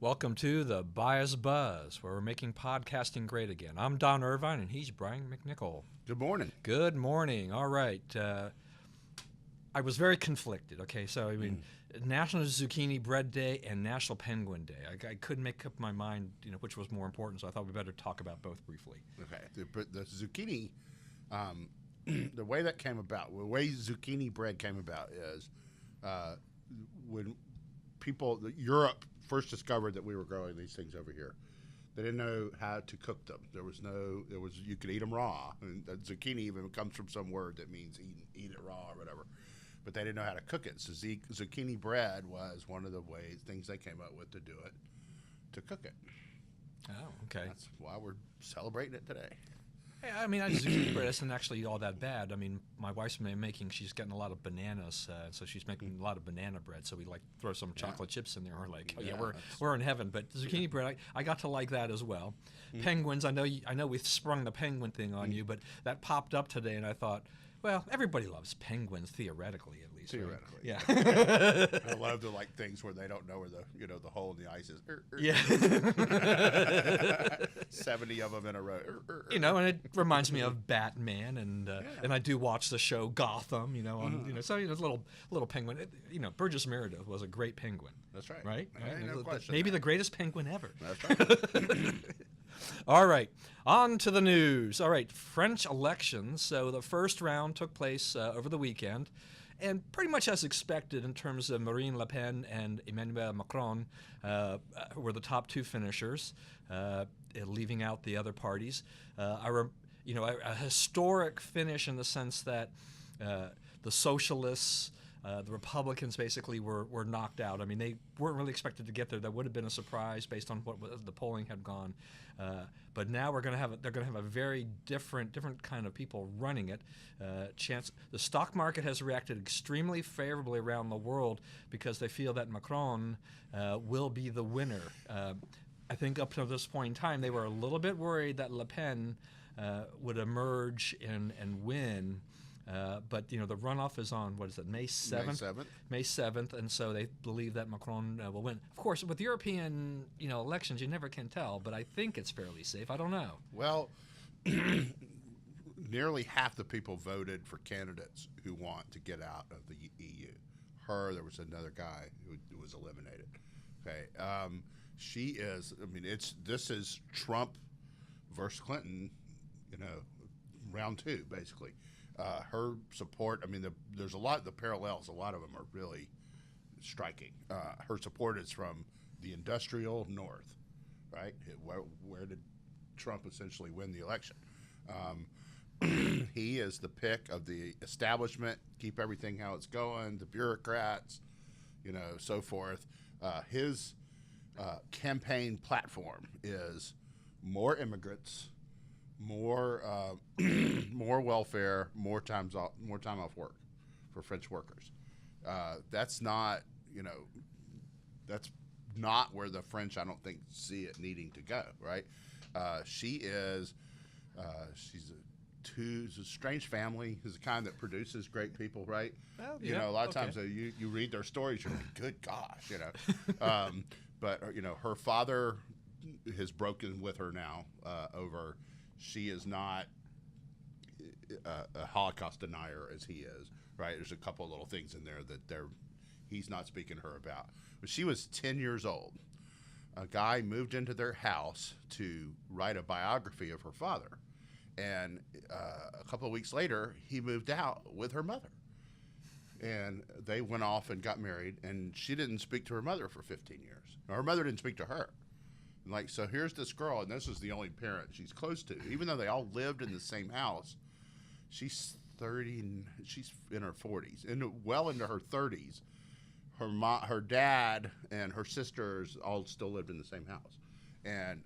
Welcome to the Bias Buzz, where we're making podcasting great again. I'm Don Irvine, and he's Brian McNichol. Good morning. Good morning. All right. I was very conflicted. Okay, so National Zucchini Bread Day and National Penguin Day. I couldn't make up my mind, which was more important. So I thought we better talk about both briefly. Okay, the zucchini, the way that came about, the way zucchini bread came about is when Europe first discovered that we were growing these things over here. They didn't know how to cook them. You could eat them raw. And zucchini even comes from some word that means eat it raw or whatever. But they didn't know how to cook it. So zucchini bread was one of the things they came up with to do it, to cook it. Oh, okay. That's why we're celebrating it today. Yeah, zucchini bread isn't actually all that bad. My wife's she's getting a lot of bananas, so she's making a lot of banana bread. So we throw some chocolate chips in there. We're like, we're in heaven. But zucchini bread, I got to like that as well. Mm-hmm. Penguins, I know we sprung the penguin thing on you, but that popped up today, and I thought, well, everybody loves penguins theoretically, at least. Theoretically, right? Yeah. I love the things where they don't know where the hole in the ice is. Yeah. 70 of them in a row. And it reminds me of Batman, and I do watch the show Gotham. So little penguin. Burgess Meredith was a great penguin. That's right. Right. No question. Maybe the greatest penguin ever. That's right. All right, on to the news. All right, French elections. So the first round took place over the weekend, and pretty much as expected in terms of Marine Le Pen and Emmanuel Macron were the top two finishers, leaving out the other parties. A historic finish in the sense that the socialists, the Republicans basically were knocked out. They weren't really expected to get there. That would have been a surprise based on what the polling had gone. But now they're going to have a very different kind of people running it. The stock market has reacted extremely favorably around the world because they feel that Macron will be the winner. I think up to this point in time, they were a little bit worried that Le Pen would emerge and win. But the runoff is on May 7th? May 7th, and so they believe that Macron will win. Of course, with European elections, you never can tell, but I think it's fairly safe. I don't know. Well, nearly half the people voted for candidates who want to get out of the EU. There was another guy who was eliminated. Okay, she is. This is Trump versus Clinton. Round two, basically. Her support, there's a lot of the parallels. A lot of them are really striking. Her support is from the industrial north, right? Where did Trump essentially win the election? He is the pick of the establishment, keep everything how it's going, the bureaucrats, so forth. His campaign platform is more immigrants, more welfare, more time off work for French workers. That's not where the French, I don't think, see it needing to go. Right? She's a strange family. Is the kind that produces great people. Right? Well, a lot of times you read their stories, you're like, good gosh, But her father has broken with her now over. She is not a Holocaust denier as he is, right? There's a couple of little things in there that he's not speaking to her about. But she was 10 years old. A guy moved into their house to write a biography of her father. And a couple of weeks later, he moved out with her mother. And they went off and got married, and she didn't speak to her mother for 15 years. Her mother didn't speak to her. So here's this girl, and this is the only parent she's close to. Even though they all lived in the same house, she's 30, and she's in her 40s, well into her 30s. Her dad and her sisters all still lived in the same house, and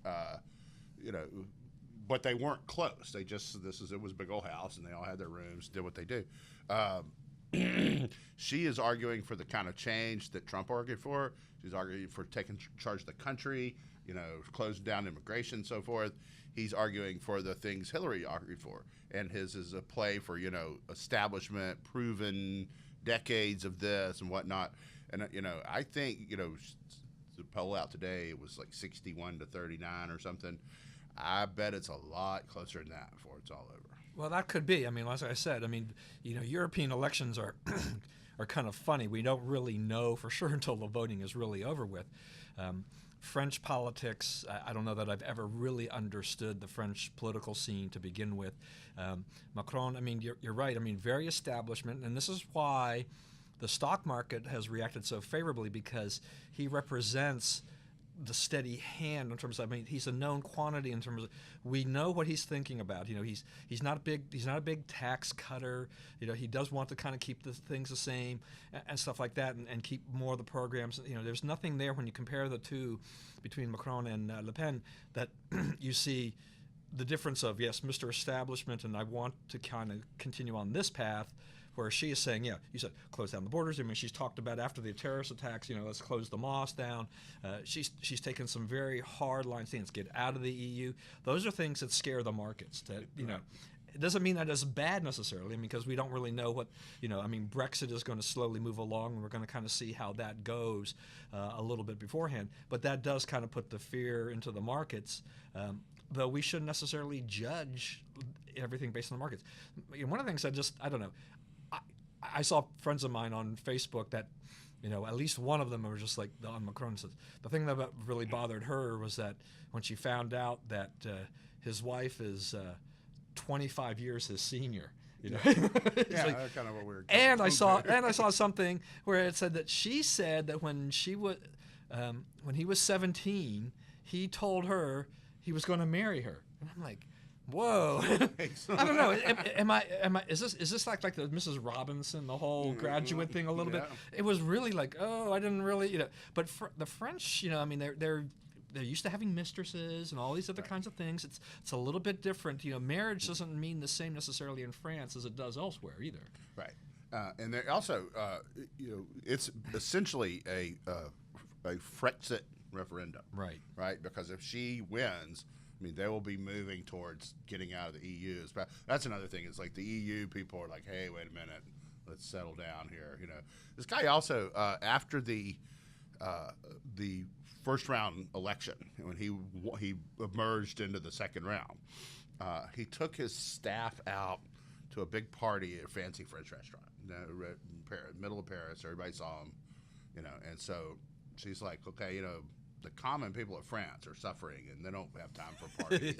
but they weren't close. It was a big old house, and they all had their rooms, did what they do. She is arguing for the kind of change that Trump argued for. She's arguing for taking charge of the country, closing down immigration and so forth. He's arguing for the things Hillary argued for. And his is a play for, establishment, proven decades of this and whatnot. And, I think, the poll out today, it was like 61 to 39 or something. I bet it's a lot closer than that before it's all over. Well, that could be. I mean, as I said, I mean, European elections are are kind of funny. We don't really know for sure until the voting is really over with. French politics, I don't know that I've ever really understood the French political scene to begin with. Macron, I mean, you're right. I mean, very establishment, and this is why the stock market has reacted so favorably, because he represents the steady hand in terms of, I mean, he's a known quantity in terms of, we know what he's thinking about. He's not a big tax cutter. He does want to kind of keep the things the same and stuff like that, and keep more of the programs. There's nothing there when you compare the two between Macron and Le Pen that you see the difference of, yes, Mr. Establishment, and I want to kind of continue on this path, where she is saying, yeah, you said close down the borders. I mean, she's talked about after the terrorist attacks, let's close the mosque down. She's taken some very hard line stance, get out of the EU. Those are things that scare the markets. That it doesn't mean that it's bad necessarily, because we don't really know what, I mean, Brexit is going to slowly move along, and we're going to kind of see how that goes a little bit beforehand. But that does kind of put the fear into the markets. Though we shouldn't necessarily judge everything based on the markets. One of the things I don't know. I saw friends of mine on Facebook that, at least one of them were just like on Macron. Says the thing that really bothered her was that when she found out that his wife is 25 years his senior. Yeah, like, that's kind of what we were. And I saw something where it said that she said that when he was 17, he told her he was going to marry her, and I'm like, whoa. I don't know. Am I? Is this like the Mrs. Robinson, the whole graduate thing a little bit? It was really like, oh, I didn't really, But the French, I mean, they're used to having mistresses and all these other kinds of things. It's a little bit different. Marriage doesn't mean the same necessarily in France as it does elsewhere either. Right. And they also, it's essentially a Frexit referendum. Right. Right. Because if she wins, I mean, they will be moving towards getting out of the EU. That's another thing. It's like the EU people are like, hey, wait a minute, let's settle down here. This guy also, after the first round election, when he emerged into the second round, he took his staff out to a big party at a fancy French restaurant, in Paris, middle of Paris. Everybody saw him, and so she's like, okay, the common people of France are suffering, and they don't have time for parties.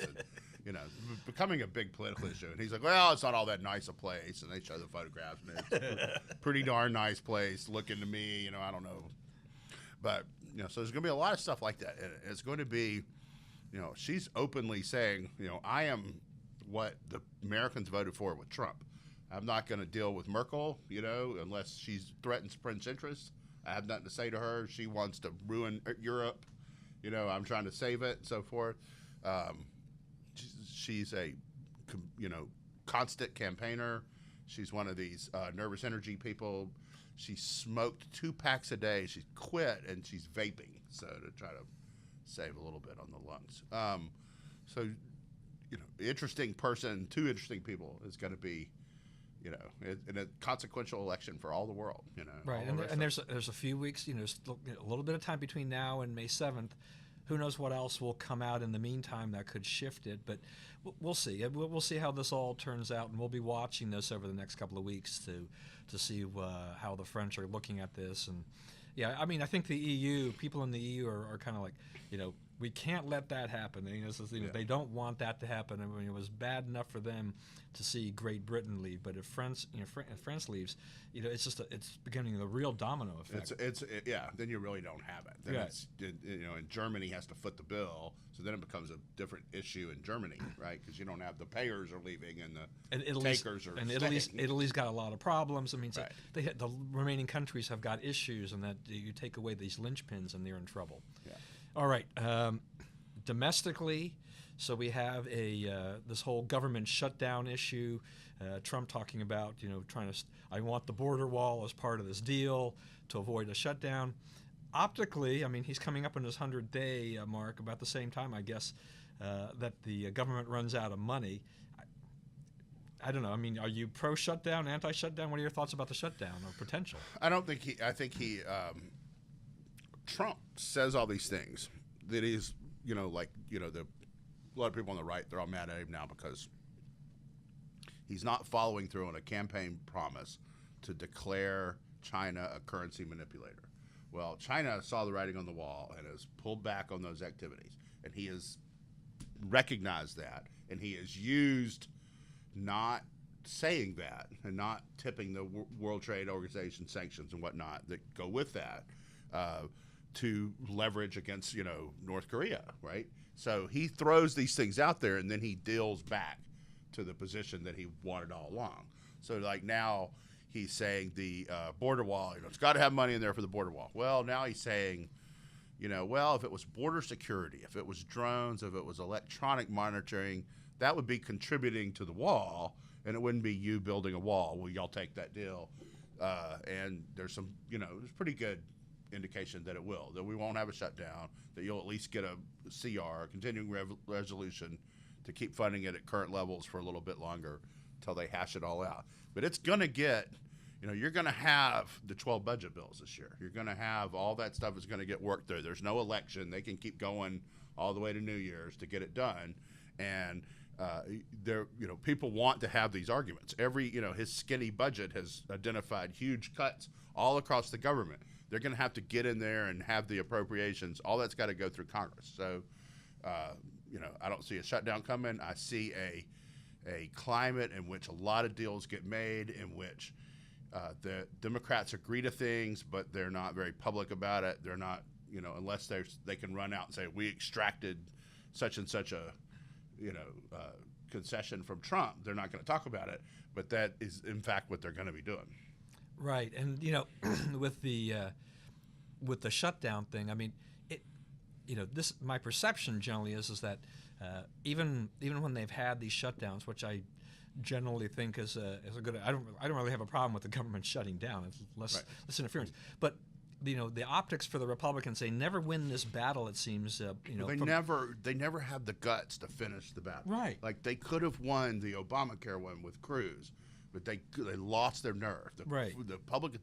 And, becoming a big political issue. And he's like, well, it's not all that nice a place. And they show the photographs, and it's a pretty darn nice place. Looking to me, I don't know. But, so there's going to be a lot of stuff like that. And it's going to be, she's openly saying, I am what the Americans voted for with Trump. I'm not going to deal with Merkel, unless she threatens French interests. I have nothing to say to her. She wants to ruin Europe. I'm trying to save it and so forth. She's a, constant campaigner. She's one of these nervous energy people. She smoked 2 packs a day. She quit, and she's vaping, so to try to save a little bit on the lungs. Interesting person, 2 interesting people is going to be, in a consequential election for all the world, Right, and there's a few weeks, a little bit of time between now and May 7th. Who knows what else will come out in the meantime that could shift it, but we'll see. We'll see how this all turns out, and we'll be watching this over the next couple of weeks to see how the French are looking at this. And yeah, I mean, I think the EU, people in the EU are kind of like, we can't let that happen. They don't want that to happen. I mean, it was bad enough for them to see Great Britain leave, but if France, if France leaves, it's just it's beginning the real domino effect. Then you really don't have it. Then it's and Germany has to foot the bill, so then it becomes a different issue in Germany, right? Because you don't have the payers are leaving and the takers are staying. Italy's got a lot of problems. I mean, so the remaining countries have got issues, and that you take away these linchpins, and they're in trouble. Yeah. All right. Domestically, so we have this whole government shutdown issue. Trump talking about, I want the border wall as part of this deal to avoid a shutdown. Optically, I mean, he's coming up on his 100-day mark about the same time, I guess, that the government runs out of money. I don't know. I mean, are you pro-shutdown, anti-shutdown? What are your thoughts about the shutdown or potential? I don't think I think he Trump says all these things that he's, like, a lot of people on the right, they're all mad at him now because he's not following through on a campaign promise to declare China a currency manipulator. Well, China saw the writing on the wall and has pulled back on those activities. And he has recognized that. And he has used not saying that and not tipping the World Trade Organization sanctions and whatnot that go with that to leverage against, North Korea, right? So he throws these things out there and then he deals back to the position that he wanted all along. So like now he's saying the border wall, it's got to have money in there for the border wall. Well, now he's saying, well, if it was border security, if it was drones, if it was electronic monitoring, that would be contributing to the wall, and it wouldn't be you building a wall. Well, y'all take that deal. And there's some, there's pretty good indication that it will, that we won't have a shutdown, that you'll at least get a CR, continuing resolution, to keep funding it at current levels for a little bit longer until they hash it all out. But it's going to get, you're going to have the 12 budget bills this year. You're going to have all that stuff is going to get worked through. There's no election. They can keep going all the way to New Year's to get it done. And people want to have these arguments. His skinny budget has identified huge cuts all across the government. They're going to have to get in there and have the appropriations. All that's got to go through Congress. So, I don't see a shutdown coming. I see a climate in which a lot of deals get made, in which the Democrats agree to things, but they're not very public about it. They're not, unless they can run out and say, we extracted such and such a, concession from Trump. They're not going to talk about it, but that is, in fact, what they're going to be doing. Right, and with the shutdown thing, I mean, this my perception generally is that even when they've had these shutdowns, which I generally think is a good. I don't really have a problem with the government shutting down. It's less interference, but the optics for the Republicans, they never win this battle. It seems they never have the guts to finish the battle. Right, like they could have won the Obamacare one with Cruz, but they lost their nerve. The public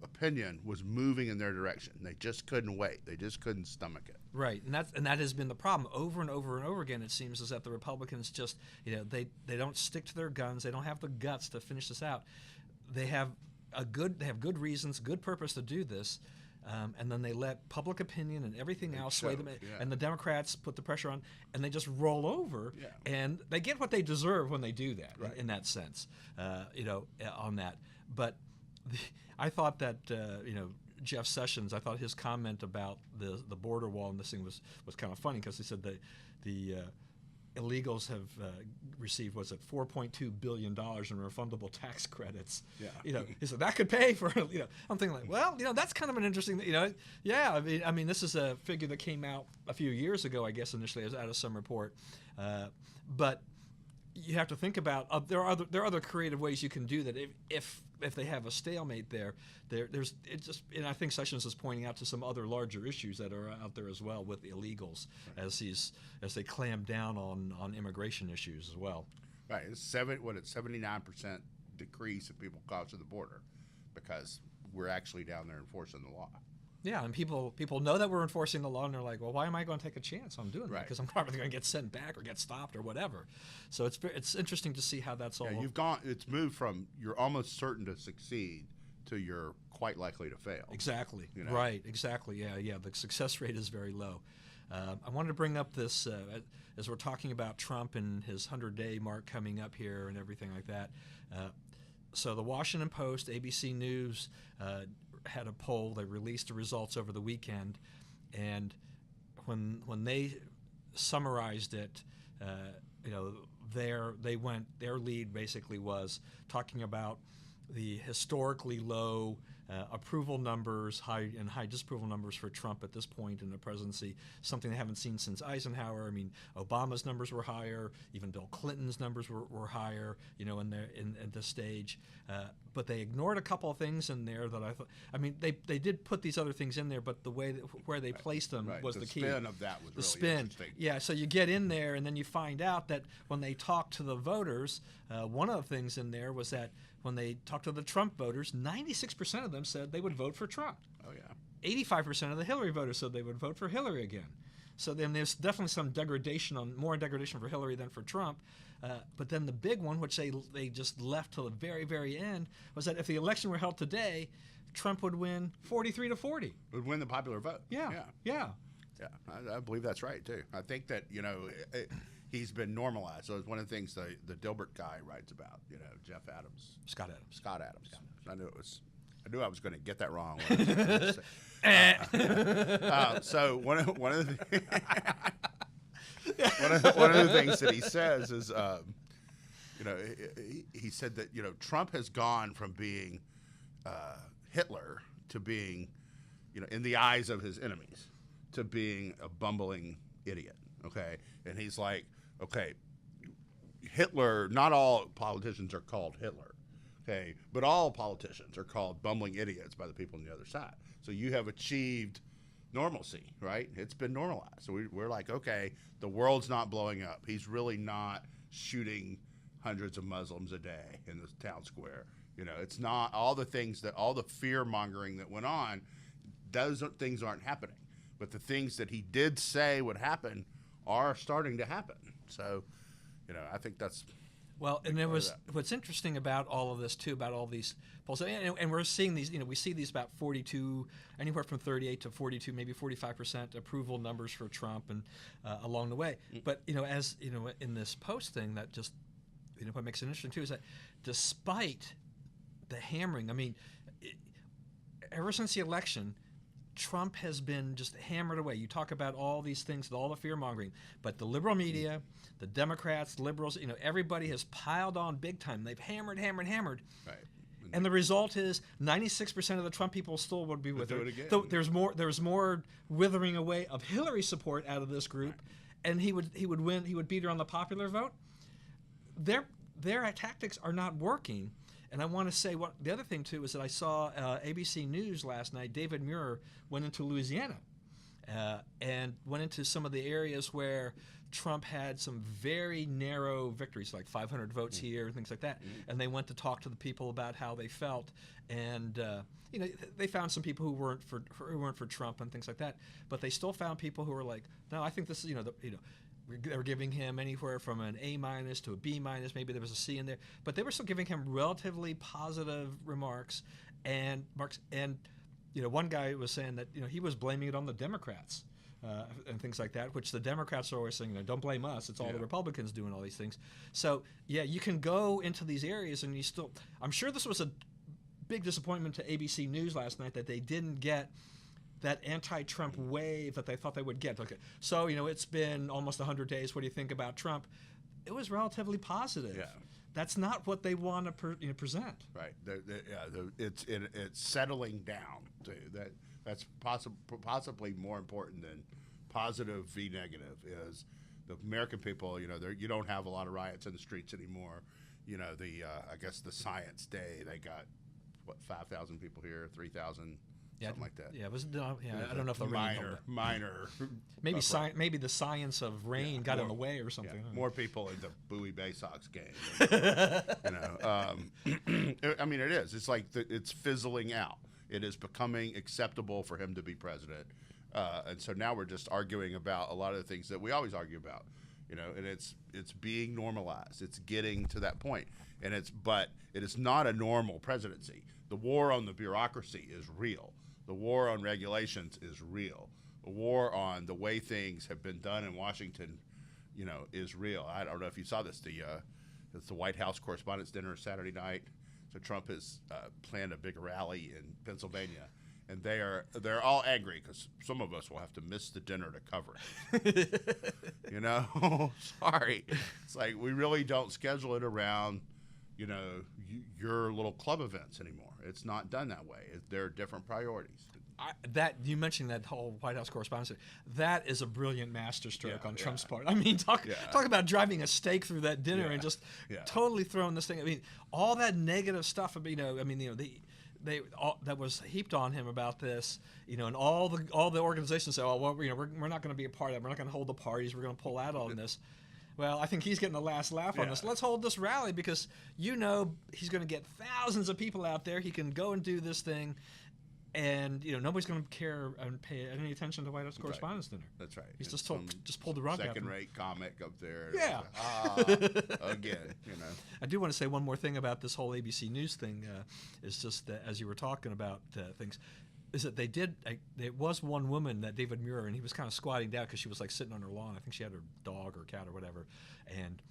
opinion was moving in their direction. They just couldn't wait. They just couldn't stomach it. Right, and that has been the problem over and over and over again. It seems is that the Republicans just they don't stick to their guns. They don't have the guts to finish this out. They have good reasons, good purpose to do this, and then they let public opinion and everything else sway them. Yeah. And the Democrats put the pressure on, and they just roll over. Yeah. And they get what they deserve when they do that. Right. In that sense, on that. But I thought that Jeff Sessions, I thought his comment about the border wall and this thing was kind of funny, because he said the illegals have received, was it $4.2 billion in refundable tax credits. Yeah. He said that could pay for, I'm thinking like, well, that's kind of an interesting, yeah, I mean, this is a figure that came out a few years ago, I guess, initially out of some report. But you have to think about, there are other creative ways you can do that if they have a stalemate there's it's just, and I think Sessions is pointing out to some other larger issues that are out there as well with illegals, as they clamp down on immigration issues as well. Right, it's 79% decrease in people crossing the border because we're actually down there enforcing the law. Yeah, and people know that we're enforcing the law, and they're like, well, why am I going to take a chance on doing that? Because I'm probably going to get sent back or get stopped or whatever. So it's interesting to see how that's all. Yeah, it's moved from you're almost certain to succeed to you're quite likely to fail. Exactly. Right. Exactly. Yeah. The success rate is very low. I wanted to bring up this as we're talking about Trump and his 100-day mark coming up here and everything like that. So the Washington Post, ABC News had a poll. They released the results over the weekend, and when they summarized it, their lead basically was talking about the historically low approval numbers, high disapproval numbers for Trump at this point in the presidency, something they haven't seen since Eisenhower. I mean, Obama's numbers were higher, even Bill Clinton's numbers were higher, at this stage. But they ignored a couple of things in there that I thought. I mean, they did put these other things in there, but the way where they placed them was the key. The spin of that was the really spin. Interesting. Yeah, so you get in there, and then you find out that when they talk to the voters, one of the things in there was that when they talked to the Trump voters, 96% of them said they would vote for Trump. Oh yeah. 85% of the Hillary voters said they would vote for Hillary again. So then there's definitely some more degradation for Hillary than for Trump. But then the big one, which they just left till the very, very end, was that if the election were held today, Trump would win 43-40. Would win the popular vote. Yeah. I believe that's right too. I think that he's been normalized. So it's one of the things the Dilbert guy writes about. Jeff Adams, Scott Adams. I knew I was going to get that wrong. So one of the one of the things that he says is, he said that Trump has gone from being Hitler to being, in the eyes of his enemies, to being a bumbling idiot. Okay, and he's like, okay, Hitler. Not all politicians are called Hitler. Okay, but all politicians are called bumbling idiots by the people on the other side. So you have achieved normalcy, right? It's been normalized. So we're like, okay, the world's not blowing up. He's really not shooting hundreds of Muslims a day in the town square. It's not all the fear mongering that went on. Those things aren't happening. But the things that he did say would happen are starting to happen. So, I think that's. Well, and there was what's interesting about all of this too, about all these polls, and we're seeing these. We see these about 42, anywhere from 38 to 42, maybe 45% approval numbers for Trump, and along the way. But as in this post thing, that just what makes it interesting too is that despite the hammering, ever since the election, Trump has been just hammered away. You talk about all these things, all the fear mongering, but the liberal media, the Democrats, liberals, everybody has piled on big time. They've hammered. Right. And the result is 96% of the Trump people still would be with her. So there's more withering away of Hillary support out of this group, and he would win. He would beat her on the popular vote. Their tactics are not working. And I want to say the other thing too is that I saw ABC News last night. David Muir went into Louisiana and went into some of the areas where Trump had some very narrow victories, like 500 votes here and things like that. And they went to talk to the people about how they felt, and they found some people who weren't for Trump and things like that. But they still found people who were like, no, I think this is they were giving him anywhere from an A- to a B-, maybe there was a C in there, but they were still giving him relatively positive remarks. And one guy was saying that he was blaming it on the Democrats and things like that, which the Democrats are always saying, don't blame us, it's all the Republicans doing all these things. So yeah, you can go into these areas and I'm sure this was a big disappointment to ABC News last night that they didn't get that anti-Trump wave that they thought they would get. Okay, so it's been almost 100 days. What do you think about Trump? It was relatively positive. Yeah. That's not what they want to present. Right. It's settling down too. That's possibly more important than positive v negative. Is the American people? You don't have a lot of riots in the streets anymore. I guess the Science Day, they got 5,000 people here, 3,000. Something like that. Yeah, it was. I don't know if the minor. Maybe the science of rain got in the way or something. Yeah, more people in the Bowie Bay Sox game. It is. It's like it's fizzling out. It is becoming acceptable for him to be president, and so now we're just arguing about a lot of the things that we always argue about. And it's being normalized. It's getting to that point, but it is not a normal presidency. The war on the bureaucracy is real. The war on regulations is real. The war on the way things have been done in Washington, is real. I don't know if you saw this. It's the White House Correspondents' Dinner Saturday night. So Trump has planned a big rally in Pennsylvania, and they're all angry because some of us will have to miss the dinner to cover it. Sorry. It's like we really don't schedule it around, your little club events anymore. It's not done that way. There are different priorities. That you mentioned that whole White House correspondence. That is a brilliant masterstroke on Trump's part. Talk about driving a stake through that dinner and just totally throwing this thing. All that negative stuff. That was heaped on him about this. And all the organizations say, "Oh, well, we're not going to be a part of it. We're not going to hold the parties. We're going to pull out on this." Well, I think he's getting the last laugh on Yeah. this. Let's hold this rally because he's going to get thousands of people out there. He can go and do this thing, and nobody's going to care and pay any attention to White House Correspondents' Dinner. That's right. He's It's just pulled the rug out. second-rate comic up there. Yeah. Again, I do want to say one more thing about this whole ABC News thing. Is just that as you were talking about things, is that there was one woman, that David Muir, and he was kind of squatting down because she was like sitting on her lawn. I think she had her dog or cat or whatever, and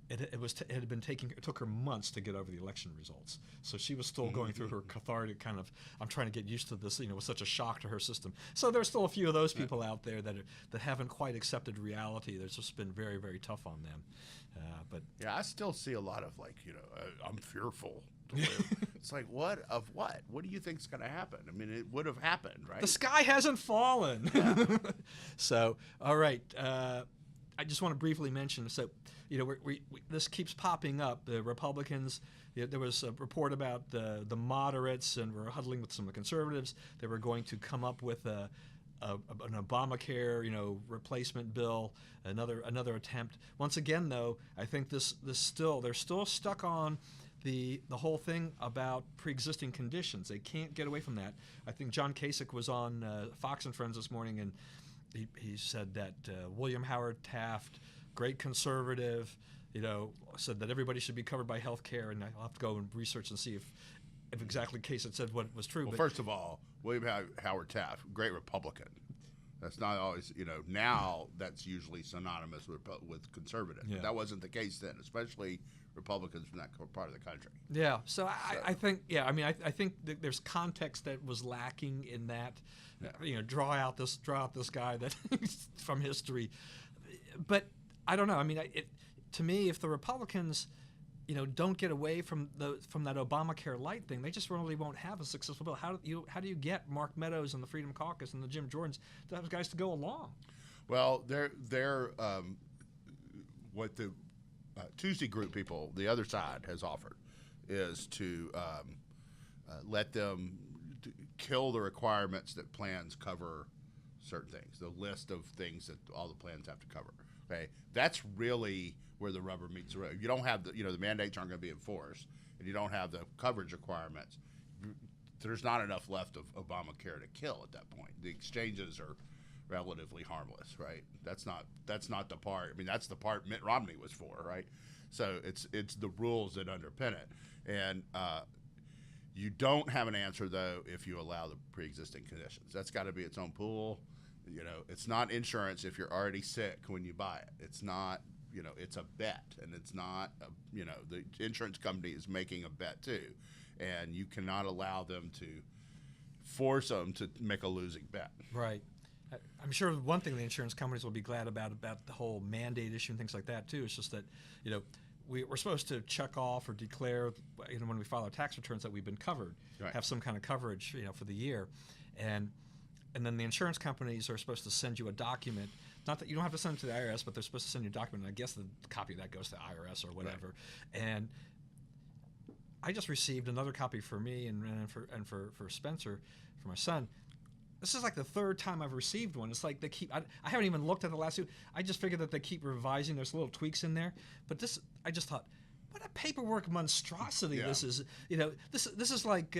it took her months to get over the election results. So she was still going through her cathartic kind of, I'm trying to get used to this, it was such a shock to her system. So there's still a few of those people out there that haven't quite accepted reality. There's just been very, very tough on them. But yeah, I still see a lot of I'm fearful to live. It's like, what? What do you think's going to happen? I mean, it would have happened, right? the sky hasn't fallen. So, all right. I just want to briefly mention, so, this keeps popping up. The Republicans, there was a report about the moderates, and we're huddling with some of the conservatives. They were going to come up with an Obamacare, replacement bill, another attempt. Once again, though, I think they're still stuck on the whole thing about pre-existing conditions. They can't get away from that. I think John Kasich was on Fox and Friends this morning, and he said that William Howard Taft, great conservative, said that everybody should be covered by health care, and I'll have to go and research and see if exactly Kasich said what was true. Well, but first of all, William Howard Taft, great Republican. That's not always, now that's usually synonymous with conservative. Yeah. That wasn't the case then, especially Republicans from that part of the country. Yeah, so I think, I think that there's context that was lacking in that. Yeah. Draw out this guy that from history, but I don't know. To me, if the Republicans, don't get away from that Obamacare light thing, they just really won't have a successful bill. How do you get Mark Meadows and the Freedom Caucus and the Jim Jordans, those guys, to go along? Well, they're what the Tuesday group people, the other side, has offered is to let them kill the requirements that plans cover certain things, the list of things that all the plans have to cover. Okay, that's really where the rubber meets the road. You don't have the mandates aren't going to be enforced, and you don't have the coverage requirements. There's not enough left of Obamacare to kill at that point. The exchanges are relatively harmless, right? That's not the part. That's the part Mitt Romney was for, right? So it's the rules that underpin it, and you don't have an answer though if you allow the pre-existing conditions. That's got to be its own pool. It's not insurance if you're already sick when you buy it. It's not. It's a bet, and it's not. The insurance company is making a bet too, and you cannot allow them to force them to make a losing bet. Right. I'm sure one thing the insurance companies will be glad about the whole mandate issue and things like that too. It's just that we're supposed to check off or declare when we file our tax returns that we've been covered, Right. have some kind of coverage for the year, and then the insurance companies are supposed to send you a document. Not that you don't have to send it to the IRS, but they're supposed to send you a document. And I guess the copy of that goes to the IRS or whatever. Right. And I just received another copy for me and for Spencer, for my son. This is like the third time I've received one. It's like they keep. I haven't even looked at the last two. I just figured that they keep revising. There's little tweaks in there, but this I just thought, what a paperwork monstrosity this is. This is like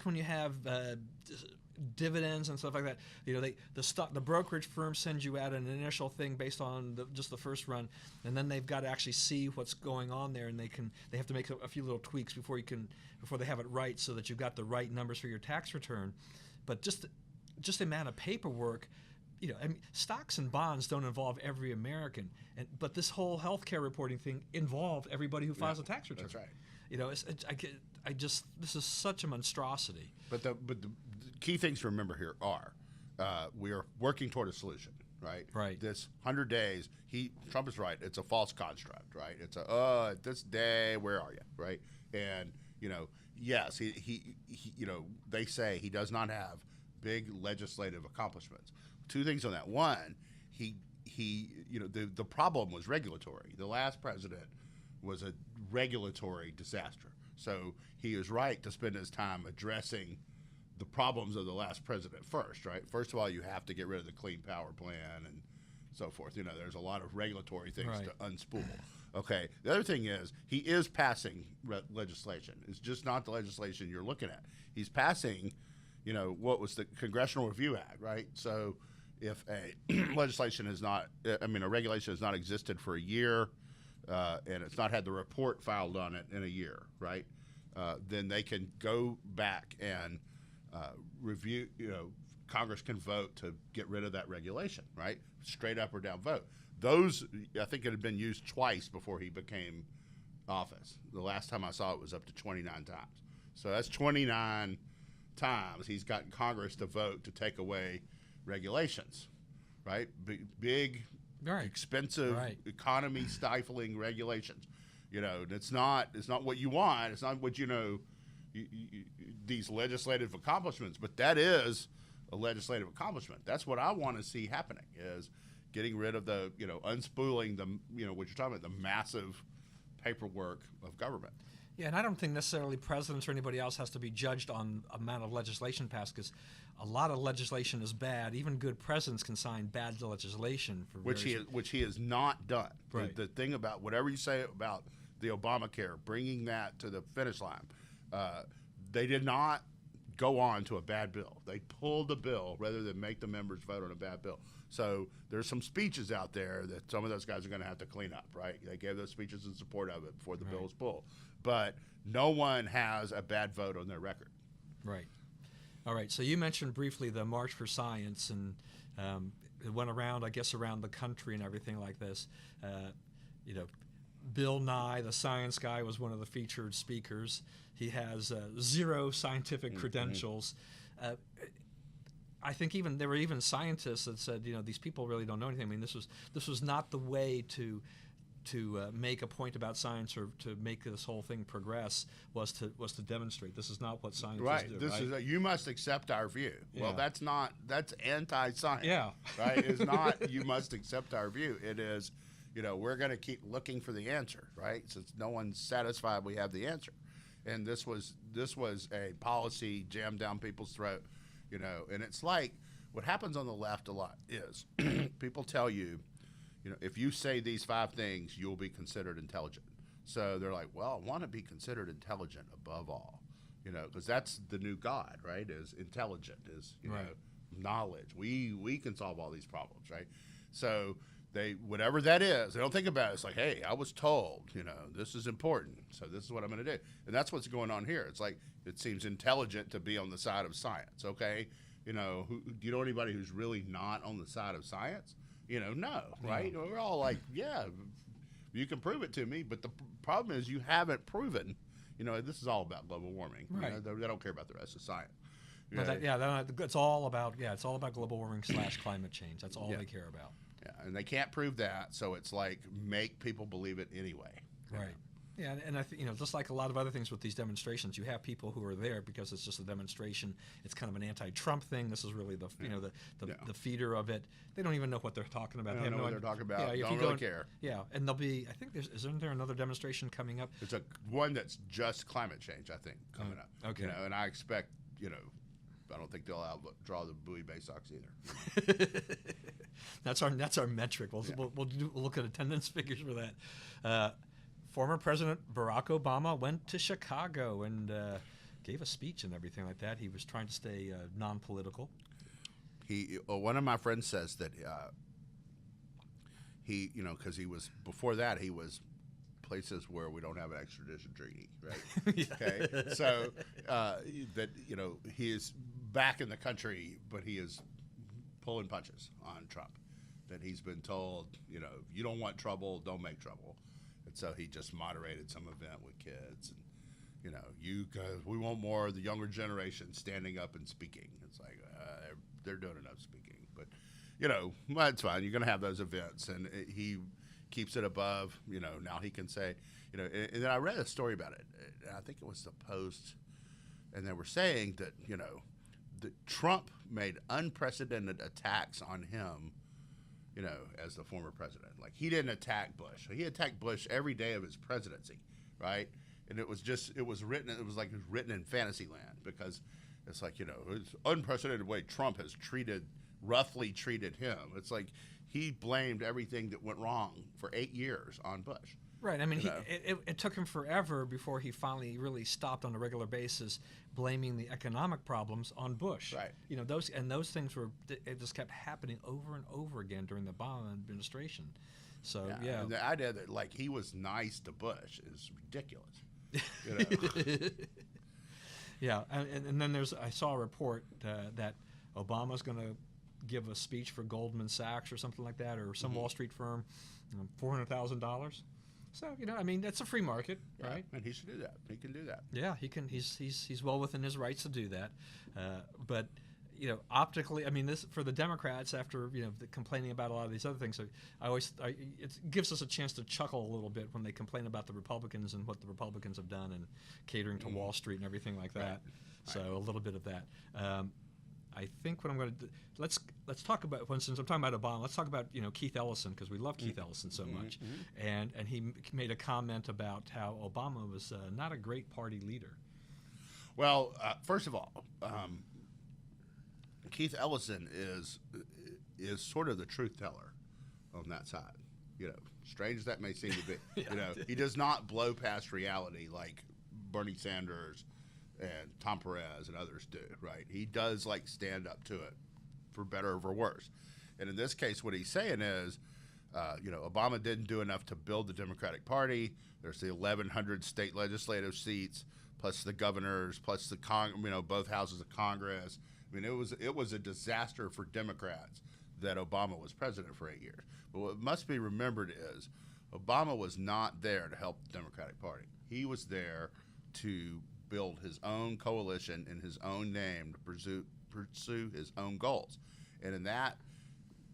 when you have dividends and stuff like that. The brokerage firm sends you out an initial thing based on just the first run, and then they've got to actually see what's going on there, and they have to make a few little tweaks before they have it right, so that you've got the right numbers for your tax return. But just the amount of paperwork, stocks and bonds don't involve every American, but this whole healthcare reporting thing involved everybody who files a tax return. That's right. This is such a monstrosity. But the key things to remember here are we are working toward a solution, right? Right. This 100 days, Trump is right. It's a false construct, right? It's at this day, where are you, right? And yes, he they say he does not have big legislative accomplishments. Two things on that. One, the problem was regulatory. The last president was a regulatory disaster. So he is right to spend his time addressing the problems of the last president first, right? First of all, you have to get rid of the Clean Power Plan and so forth. There's a lot of regulatory things Right. to unspool. Okay. The other thing is he is passing legislation. It's just not the legislation you're looking at. He's passing, what was the Congressional Review Act, right? So if a regulation has not existed for a year, and it's not had the report filed on it in a year, right? Then they can go back and review, Congress can vote to get rid of that regulation, right? Straight up or down vote. Those, I think it had been used twice before he became office. The last time I saw it was up to 29 times. So that's 29 times he's gotten Congress to vote to take away regulations, right? Big Right. expensive, Right. economy stifling regulations. It's not what you want. It's not what these legislative accomplishments, but that is a legislative accomplishment. That's what I want to see happening, is getting rid of the, unspooling the, what you're talking about, the massive paperwork of government. Yeah, and I don't think necessarily presidents or anybody else has to be judged on amount of legislation passed, because a lot of legislation is bad. Even good presidents can sign bad legislation for Which he has not done. Right. The thing about whatever you say about the Obamacare, bringing that to the finish line, they did not go on to a bad bill. They pulled the bill rather than make the members vote on a bad bill. So there's some speeches out there that some of those guys are going to have to clean up, right? They gave those speeches in support of it before the bill was pulled. But no one has a bad vote on their record. Right. All right. So you mentioned briefly the March for Science, and it went around, I guess, around the country and everything like this. Bill Nye, the science guy, was one of the featured speakers. He has 0 scientific credentials. I think there were even scientists that said, these people really don't know anything. I mean, this was not the way to make a point about science, or to make this whole thing progress, was to demonstrate. This is not what scientists do. This is you must accept our view. Well, Yeah. that's anti-science. Yeah. Right? It's not you must accept our view. It is, we're going to keep looking for the answer, right? Since no one's satisfied we have the answer. And this was a policy jammed down people's throat, and it's like what happens on the left a lot is people tell you, if you say these 5 things, you'll be considered intelligent. So they're like, well, I want to be considered intelligent above all, because that's the new God, right? Is intelligent, is, Right. knowledge. We can solve all these problems, right? So whatever that is, they don't think about it. It's like, hey, I was told, this is important, so this is what I'm going to do. And that's what's going on here. It's like, it seems intelligent to be on the side of science, okay? Do you know anybody who's really not on the side of science? No, right? Yeah. We're all like, yeah, you can prove it to me, but the problem is you haven't proven, this is all about global warming. Right. They don't care about the rest of science. It's all about global warming / climate change. That's all they care about. Yeah, and they can't prove that, so it's like make people believe it anyway. Right. Yeah, and I think, just like a lot of other things with these demonstrations, you have people who are there because it's just a demonstration. It's kind of an anti-Trump thing. This is really the the feeder of it. They don't even know what they're talking about. They don't know what they're talking about. Yeah, Don't really care. Yeah, and there'll be, I think isn't there another demonstration coming up? It's one that's just climate change, I think, coming up. Okay. And I expect, I don't think they'll draw the Bowie Bay Sox either. That's our metric. We'll look at attendance figures for that. Former President Barack Obama went to Chicago and gave a speech and everything like that. He was trying to stay non-political. One of my friends says that he, because he was before that he was places where we don't have an extradition treaty, right? Yeah. Okay, so that he is back in the country, but he is pulling punches on Trump. That he's been told, you don't want trouble, don't make trouble. And so he just moderated some event with kids, and we want more of the younger generation standing up and speaking. It's like they're doing enough speaking, but that's fine. You're going to have those events, and he keeps it above. Now he can say, and then I read a story about it. I think it was the Post, and they were saying that that Trump made unprecedented attacks on him. As the former president. Like, he didn't attack Bush. He attacked Bush every day of his presidency, right? And it was written in fantasy land, because it's like, it's unprecedented way Trump has roughly treated him. It's like, he blamed everything that went wrong for 8 years on Bush. Right. I mean, You know? it took him forever before he finally really stopped on a regular basis blaming the economic problems on Bush. Right. You know, those things it just kept happening over and over again during the Obama administration. So yeah. And the idea that like he was nice to Bush is ridiculous. You know? Yeah, and then I saw a report that Obama's going to give a speech for Goldman Sachs or something like that, or some Wall Street firm, $400,000. So you know, I mean, that's a free market, right? And he should do that. He can do that. Yeah, he can. He's well within his rights to do that. But you know, optically, I mean, this for the Democrats after complaining about a lot of these other things. It gives us a chance to chuckle a little bit when they complain about the Republicans and what the Republicans have done and catering to Wall Street and everything like that. Right. So a little bit of that. I think what I'm going to do, let's talk about, since I'm talking about Obama, let's talk about Keith Ellison, because we love Keith Ellison so much, and he made a comment about how Obama was not a great party leader. Well, first of all, Keith Ellison is sort of the truth teller on that side. You know, strange as that may seem to be. Yeah. He does not blow past reality like Bernie Sanders and Tom Perez and others do, right? He does like stand up to it, for better or for worse. And in this case, what he's saying is, Obama didn't do enough to build the Democratic Party. There's the 1,100 state legislative seats, plus the governors, plus the both houses of Congress. I mean, it was a disaster for Democrats that Obama was president for 8 years. But what must be remembered is, Obama was not there to help the Democratic Party. He was there to build his own coalition in his own name to pursue his own goals. And in that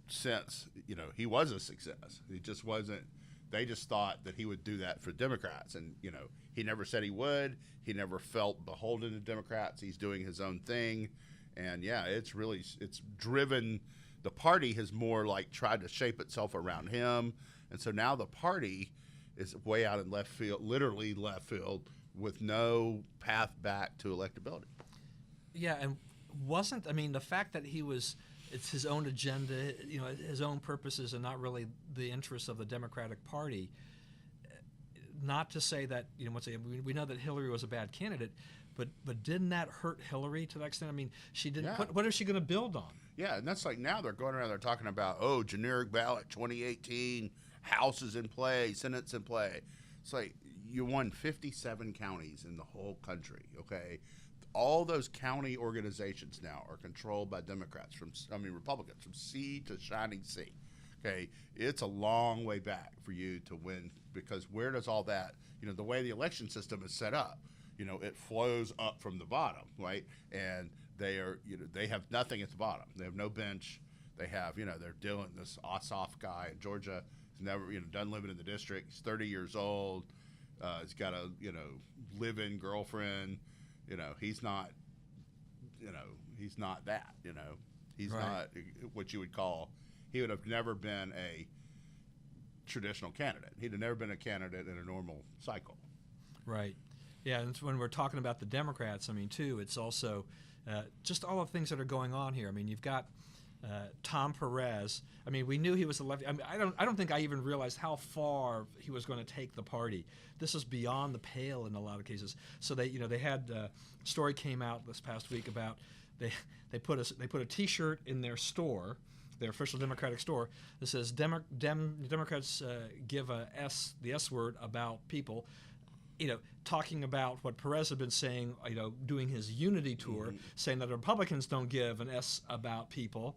sense, he was a success. He just wasn't. They just thought that he would do that for Democrats. And, he never said he would. He never felt beholden to Democrats. He's doing his own thing. And, yeah, it's driven. The party has more like tried to shape itself around him. And so now the party is way out in left field, literally left field, with no path back to electability. Yeah, and the fact that it's his own agenda, his own purposes, and not really the interests of the Democratic Party. Not to say that, we know that Hillary was a bad candidate, but didn't that hurt Hillary to that extent? I mean, she didn't. Yeah. What is she going to build on? Yeah, and that's like now they're going around, they're talking about, generic ballot 2018, House is in play, Senate's in play. It's like, you won 57 counties in the whole country, okay? All those county organizations now are controlled by Democrats, Republicans, from sea to shining sea, okay? It's a long way back for you to win, because where does all that, the way the election system is set up, it flows up from the bottom, right? And they have nothing at the bottom. They have no bench. They have, they're dealing this Ossoff guy in Georgia. He's never, done living in the district. He's 30 years old. He's got a, live-in girlfriend. He's not that, He's right. not what you would call, he would have never been a traditional candidate. He'd have never been a candidate in a normal cycle. Right. Yeah, and when we're talking about the Democrats, too, it's also just all the things that are going on here. You've got Tom Perez. We knew he was a lefty. I don't think I even realized how far he was going to take the party. This is beyond the pale in a lot of cases. So they had a story came out this past week about they put a T-shirt in their store, their official Democratic store, that says Democrats give the S word about people. Talking about what Perez had been saying, doing his unity tour, saying that Republicans don't give an S about people.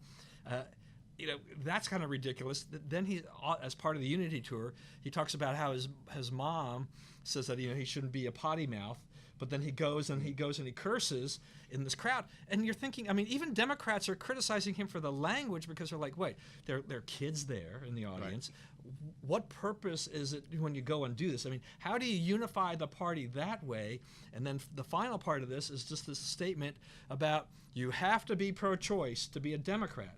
That's kind of ridiculous. Then he, as part of the unity tour, he talks about how his mom says that he shouldn't be a potty mouth. But then he goes and he curses in this crowd, and you're thinking, even Democrats are criticizing him for the language, because they're like, wait, there are kids there in the audience. Right. What purpose is it when you go and do this? How do you unify the party that way? And then the final part of this is just this statement about you have to be pro-choice to be a Democrat.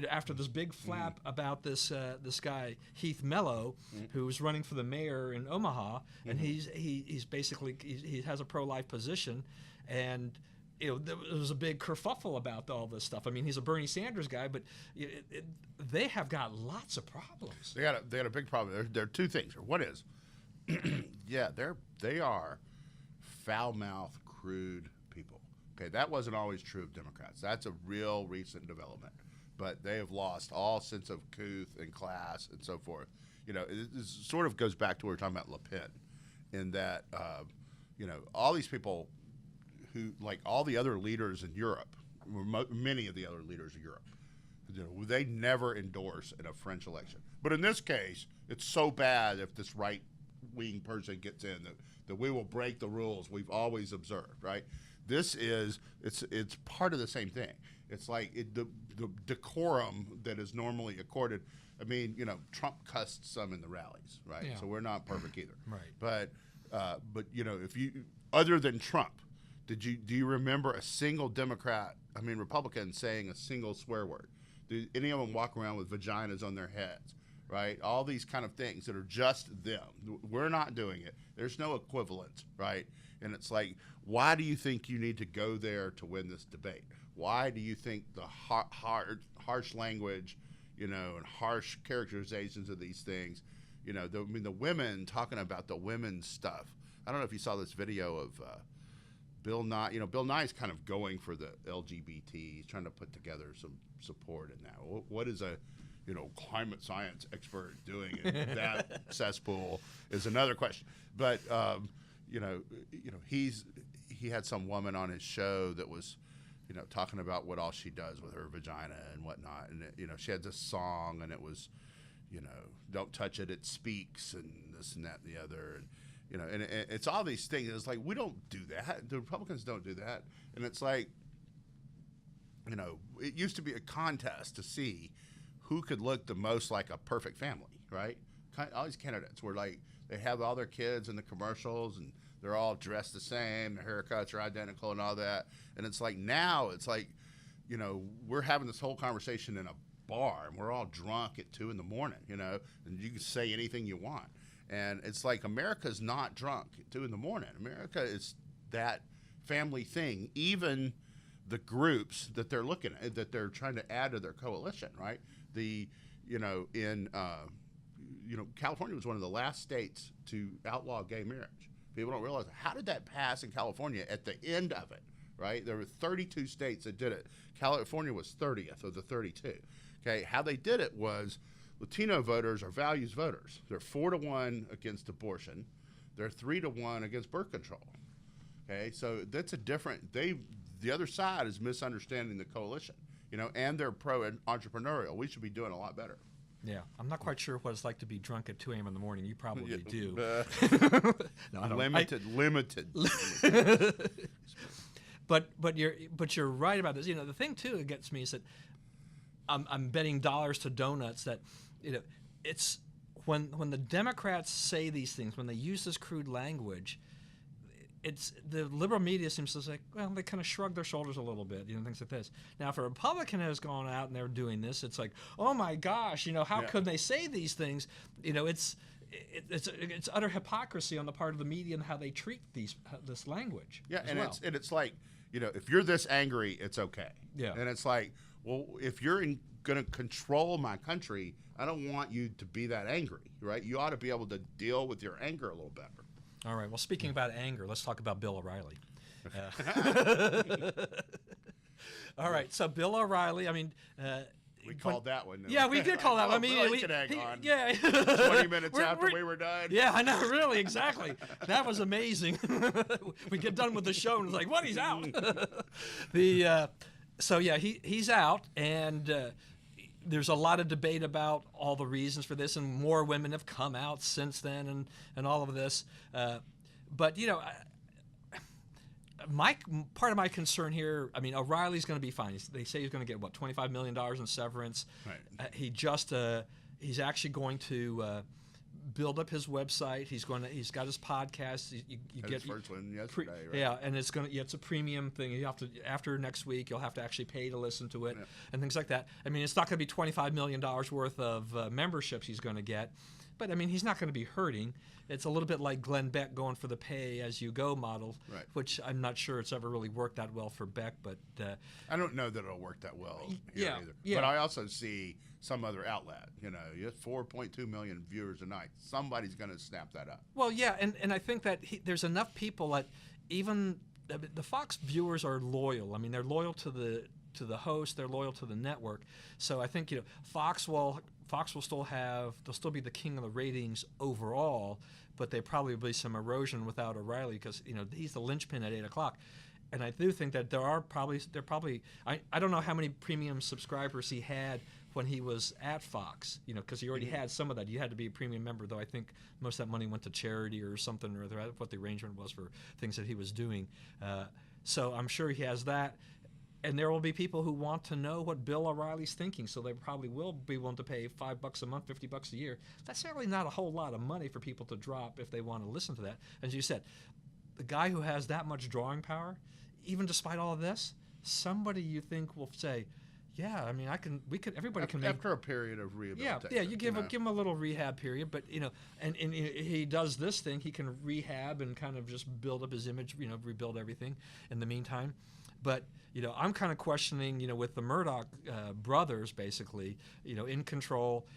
After this big flap about this guy Heath Mello, who's running for the mayor in Omaha, and he has a pro-life position, and there was a big kerfuffle about all this stuff. I mean, he's a Bernie Sanders guy, but they have got lots of problems. They got a big problem. There are two things. One is, yeah, they are foul-mouthed, crude people. Okay, that wasn't always true of Democrats. That's a real recent development. But they have lost all sense of couth and class and so forth. It sort of goes back to what we were talking about Le Pen, in that, all these people who, like all the other leaders in Europe, many of the other leaders in Europe, they never endorse in a French election. But in this case, it's so bad if this right-wing person gets in that we will break the rules we've always observed, right? It's part of the same thing. It's like the decorum that is normally accorded. I mean, Trump cussed some in the rallies, right? Yeah. So we're not perfect either. Right. But if you, other than Trump, do you remember a single Republican saying a single swear word? Did any of them walk around with vaginas on their heads, right? All these kind of things that are just them. We're not doing it. There's no equivalent, right? And it's like, why do you think you need to go there to win this debate? Why do you think the harsh language, and harsh characterizations of these things, the women talking about the women's stuff. I don't know if you saw this video of Bill Nye. Bill Nye's kind of going for the LGBT. He's trying to put together some support in that. What is a climate science expert doing in that cesspool is another question. But he had some woman on his show that was talking about what all she does with her vagina and whatnot, and she had this song, and it was don't touch it, it speaks, and this and that and the other, and it's all these things. It's like, we don't do that. The Republicans don't do that. And it's like, it used to be a contest to see who could look the most like a perfect family, right? All these candidates were like, they have all their kids in the commercials, and they're all dressed the same, their haircuts are identical and all that. And it's like, now it's like, we're having this whole conversation in a bar, and we're all drunk at 2 a.m, and you can say anything you want. And it's like, America's not drunk at 2 a.m. America is that family thing. Even the groups that they're looking at, that they're trying to add to their coalition, right? California was one of the last states to outlaw gay marriage. People don't realize, how did that pass in California at the end of it, right? There were 32 states that did it. California was 30th of the 32. Okay, how they did it was, Latino voters are values voters. They're 4-1 against abortion. They're 3-1 against birth control. Okay, so that's a different. The other side is misunderstanding the coalition, and they're pro-entrepreneurial. We should be doing a lot better. Yeah, I'm not quite sure what it's like to be drunk at 2 a.m. in the morning. You probably do. No, I don't. Limited. But you're right about this. The thing too that gets me is that I'm betting dollars to donuts that it's when the Democrats say these things, when they use this crude language, it's the liberal media seems to say, well, they kind of shrug their shoulders a little bit, things like this. Now, if a Republican has gone out and they're doing this, it's like, oh my gosh, how could they say these things? It's utter hypocrisy on the part of the media and how they treat this language. Yeah, and it's like, if you're this angry, it's okay. Yeah, and it's like, well, if you're going to control my country, I don't want you to be that angry, right? You ought to be able to deal with your anger a little better. All right. Well, speaking about anger, let's talk about Bill O'Reilly. All right. So Bill O'Reilly, we called that one. Yeah, we did call that one. We could hang on. Yeah. 20 minutes after we were done. Yeah, I know. Really, exactly. That was amazing. We get done with the show and it's like, what? He's out. So yeah, he's out, and there's a lot of debate about all the reasons for this, and more women have come out since then, and all of this. But part of my concern here, O'Reilly's going to be fine. They say he's going to get $25 million in severance. Right. He's actually going to build up his website. He's got his podcast. You get his first one yesterday, right? Yeah, and it's a premium thing. You have to, after next week, you'll have to actually pay to listen to it, and things like that. It's not going to be $25 million worth of memberships he's going to get, But I mean, he's not going to be hurting. It's a little bit like Glenn Beck going for the pay-as-you-go model, Right. which I'm not sure it's ever really worked that well for Beck. But I don't know that it'll work that well here Yeah, either. yeah. But I also see some other outlet. You know, you have 4.2 million viewers a night. Somebody's going to snap that up. well, yeah, and I think that there's enough people that even the Fox viewers are loyal. I mean, they're loyal to the host. They're loyal to the network. So I think Fox will they'll still be the king of the ratings overall, but there probably will be some erosion without O'Reilly because he's the linchpin at 8 o'clock. And I do think that there probably I don't know how many premium subscribers he had when he was at Fox, because he already had some of that. You had to be a premium member, though I think most of that money went to charity or something or other, what the arrangement was for things that he was doing. So I'm sure he has that. And there will be people who want to know what Bill O'Reilly's thinking, so they probably will be willing to pay $5 a month, $50 a year. That's certainly not a whole lot of money for people to drop if they want to listen to that. As you said, the guy who has that much drawing power, even despite all of this, somebody you think will say, yeah, I mean, everybody can make after a period of rehabilitation. Yeah, you give him a little rehab period, but and he does this thing, he can rehab and kind of just build up his image, rebuild everything in the meantime. But I'm kind of questioning, with the Murdoch brothers, basically, in control,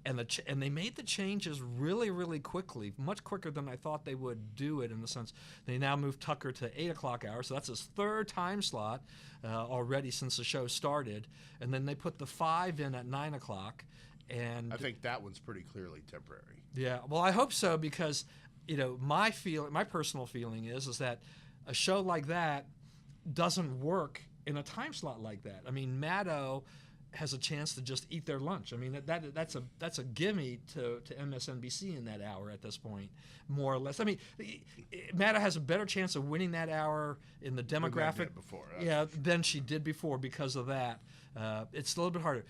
and they made the changes really, really quickly, much quicker than I thought they would do it. In the sense, they now moved Tucker to 8 o'clock hour, so that's his third time slot already since the show started, and then they put the 5 in at 9 o'clock, and I think that one's pretty clearly temporary. Yeah, well, I hope so because, my personal feeling is that a show like that doesn't work in a time slot like that. I mean, Maddow has a chance to just eat their lunch. I mean, that's a gimme to MSNBC in that hour at this point, more or less. I mean, Maddow has a better chance of winning that hour in the demographic than she did before because of that. It's a little bit harder,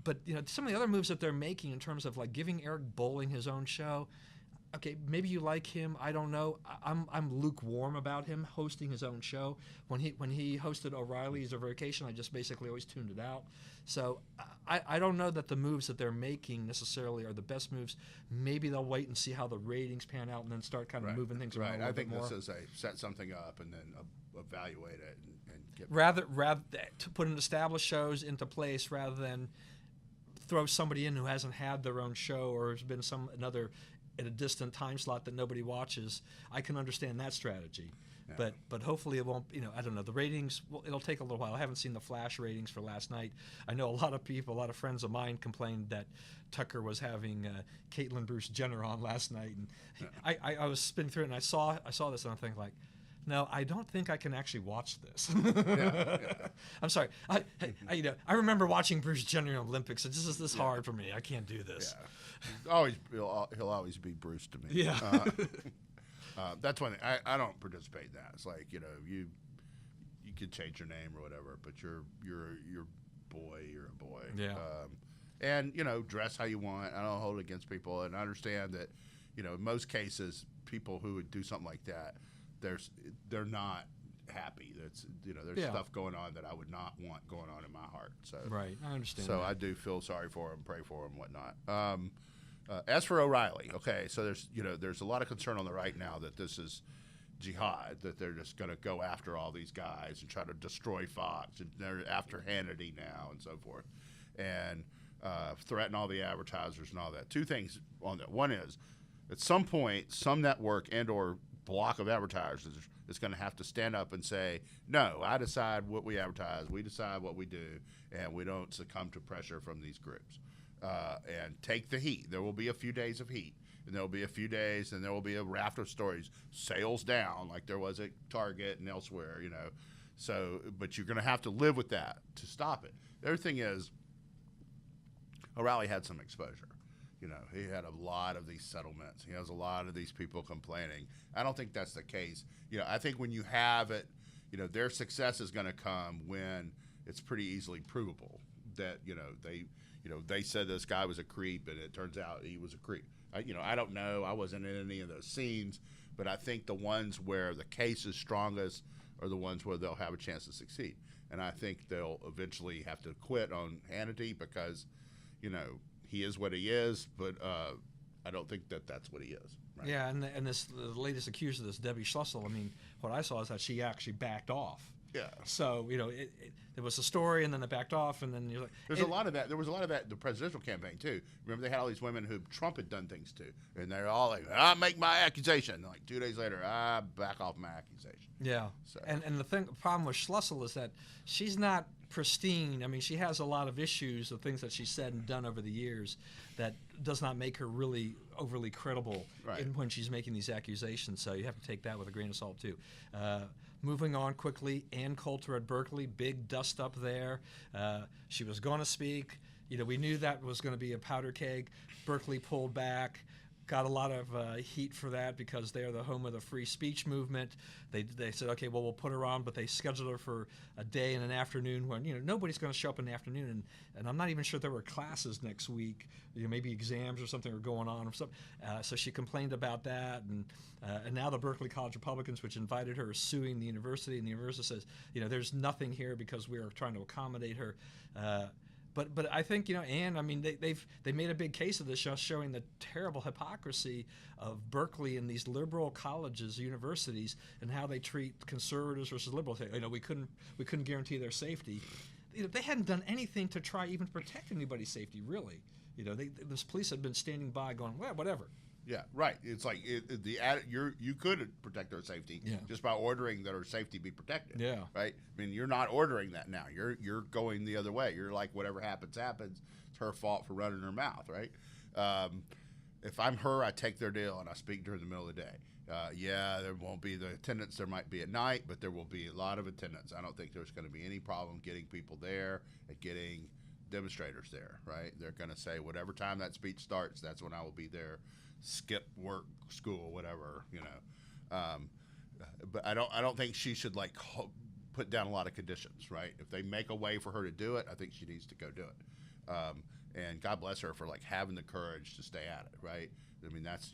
But some of the other moves that they're making in terms of like giving Eric Bolling his own show. Okay, maybe you like him. I don't know. I'm lukewarm about him hosting his own show. When he hosted O'Reilly's a Vacation, I just basically always tuned it out. So I don't know that the moves that they're making necessarily are the best moves. Maybe they'll wait and see how the ratings pan out and then start kind of moving things around a little bit more. I think this is set something up and then evaluate it and get rather to put an established shows into place rather than throw somebody in who hasn't had their own show or has been another at a distant time slot that nobody watches. I can understand that strategy. Yeah. But hopefully it won't, I don't know, the ratings, it'll take a little while. I haven't seen the flash ratings for last night. I know a lot of friends of mine complained that Tucker was having Caitlin Bruce Jenner on last night. And I was spinning through it and I saw this and I'm thinking like, no, I don't think I can actually watch this. I'm sorry. I remember watching Bruce Jenner in the Olympics. It's just this hard for me. I can't do this. Yeah. He'll always be Bruce to me. Yeah. That's one thing. I don't participate in that. It's like you could change your name or whatever, but you're boy. You're a boy. Yeah. And dress how you want. I don't hold it against people, and I understand that in most cases people who would do something like that, they're not happy. There's stuff going on that I would not want going on in my heart. So right, I understand. So I do feel sorry for him, pray for him, whatnot. As for O'Reilly, okay, so there's a lot of concern on the right now that this is jihad, that they're just going to go after all these guys and try to destroy Fox, and they're after Hannity now and so forth, and threaten all the advertisers and all that. Two things on that. One is, at some point, some network and or block of advertisers is going to have to stand up and say, no, I decide what we advertise, we decide what we do, and we don't succumb to pressure from these groups. And take the heat. There will be a few days of heat, and there will be a few days, and there will be a raft of stories. Sales down, like there was at Target and elsewhere, So, but you're going to have to live with that to stop it. The other thing is, O'Reilly had some exposure. He had a lot of these settlements. He has a lot of these people complaining. I don't think that's the case. I think when you have it, their success is going to come when it's pretty easily provable that, they said this guy was a creep, and it turns out he was a creep. I don't know. I wasn't in any of those scenes, but I think the ones where the case is strongest are the ones where they'll have a chance to succeed. And I think they'll eventually have to quit on Hannity because, he is what he is. But I don't think that that's what he is. Right? Yeah, and the latest accuser, this Debbie Schlussel. I mean, what I saw is that she actually backed off. Yeah. So there was a story, and then it backed off, and then you're like, There's a lot of that. There was a lot of that in the presidential campaign too. Remember, they had all these women who Trump had done things to, and they're all like, "I make my accusation." And like 2 days later, I back off my accusation. Yeah. So. And the problem with Schlussel is that she's not pristine. I mean, she has a lot of issues of things that she's said and done over the years that does not make her really overly credible Right. when she's making these accusations. So you have to take that with a grain of salt too. Moving on quickly, Ann Coulter at Berkeley, big dust up there. She was going to speak. We knew that was going to be a powder keg. Berkeley pulled back. Got a lot of heat for that because they're the home of the free speech movement. They said, okay, well, we'll put her on, but they scheduled her for a day and an afternoon when nobody's going to show up in the afternoon, and I'm not even sure there were classes next week. Maybe exams or something are going on or something. So she complained about that, and now the Berkeley College Republicans, which invited her, are suing the university, and the university says, there's nothing here because we are trying to accommodate her. But I think Ann. I mean, they made a big case of this, just showing the terrible hypocrisy of Berkeley and these liberal colleges, universities, and how they treat conservatives versus liberals. We couldn't guarantee their safety. They hadn't done anything to try even protect anybody's safety, really. This police had been standing by, going, well, whatever. Yeah, right. It's like you could protect their safety just by ordering that her safety be protected. Yeah. Right. I mean, you're not ordering that now. You're going the other way. You're like, whatever happens. It's her fault for running her mouth. Right. If I'm her, I take their deal and I speak during the middle of the day. There won't be the attendance there might be at night, but there will be a lot of attendance. I don't think there's going to be any problem getting people there and getting demonstrators there. Right. They're going to say whatever time that speech starts, that's when I will be there. Skip work, school, whatever, but I don't think she should put down a lot of conditions, right? If they make a way for her to do it, I think she needs to go do it. And God bless her for having the courage to stay at it, right? I mean, that's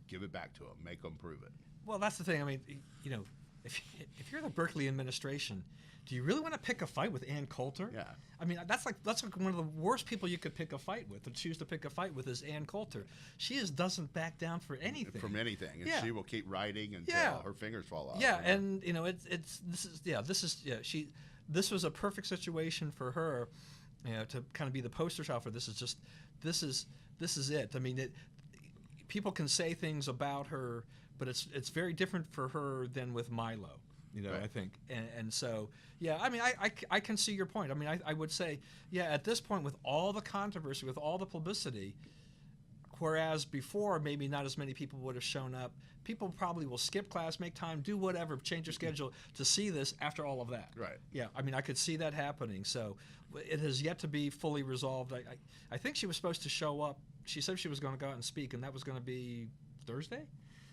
give it back to them, make them prove it. Well, that's the thing. I mean, if you're the Berkeley administration, do you really want to pick a fight with Ann Coulter? Yeah. I mean, that's like one of the worst people you could pick a fight with, to choose to pick a fight with, is Ann Coulter. She doesn't back down for anything. From anything, and she will keep writing until her fingers fall off. Yeah, and this was a perfect situation for her, to kind of be the poster child for this. This is it. I mean, people can say things about her, but it's very different for her than with Milo. Right. I think, and so, I mean, I can see your point. I mean, I would say, at this point, with all the controversy, with all the publicity, whereas before maybe not as many people would have shown up, people probably will skip class, make time, do whatever, change their schedule to see this after all of that. Right. Yeah, I mean, I could see that happening. So it has yet to be fully resolved. I think she was supposed to show up. She said she was going to go out and speak, and that was going to be Thursday.